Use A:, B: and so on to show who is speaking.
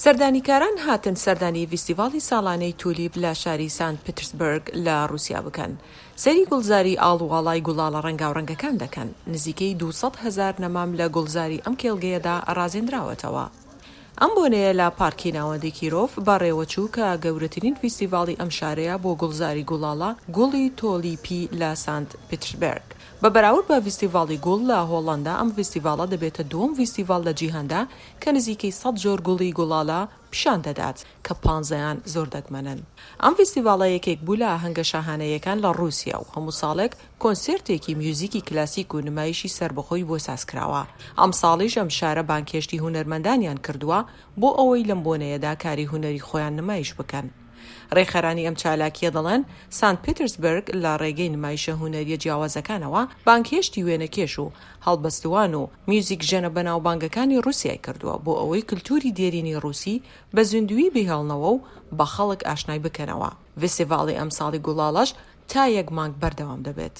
A: سەردانیکاران هاتن سەردانی فیستیڤاڵی ساڵانەی تولیپ لە شاری سانت پترسبرگ لە رووسیا بکەن. سەری گوڵزاری ئاڵوواڵای گوڵاڵە ڕەنگاوڕەنگەکان دەکەن. نزیکەی 200,000 نەمام لە گوڵزاری ئەم کێڵگەیەدا ئەڕازێنراوەتەوە. ئەم بۆنەیە لە پارکی ناوەندی کیرۆف بەڕێوەچوو کە گەورەترین فیستیڤاڵی ئەم شارەیە بۆ گوڵزاری گوڵاڵە گوڵی تۆلیپی لە سانت پترسبرگ. بە بەراورد بە فیستیڤاڵی گوڵ لە هۆڵەندا ئەم فیستیڤاڵە دەبێتە دووەم فیستیڤاڵ لە جیهاندا کە نزیکەی 100 جۆر گوڵی گوڵاڵە پیشان دەدات کە 15یان زۆر دەگمەنن. ئەم فیستیڤاڵە یەکێک بوو لە ئاهەنگە شاهانەیەکان لە رووسیا و هەموو ساڵێک کۆنسێرتێکی میوزیکی کلاسیک و نمایشی سربەخۆی بۆ سازکراوە. ئەم ساڵیش ئەم شارە بانکێشتی هونەرمەندانیان کردووە بۆ ئەوەی لەم بۆنەیەدا کاری هونەری خۆیان نمایش بکەن. ڕێخەرانی ئەم چالاکیە دەڵێن سانت پترسبرگ لە ڕێگەی نمایشە هونەریە جیاوازەکانەوە بانکێشتی وێنەکێش و هەڵبەستوان و میوزیک ژەنە بەناوبانگەکانی رووسیای کردووە بۆ ئەوەی کلتوری دێرینی رووسی بە زیندوی بهێڵنەوە و بە خەڵک ئاشنای بکەنەوە. فیستیڤاڵی ئەم ساڵی گوڵاڵەش تا 1 مانگ بەردەوام دەبێت.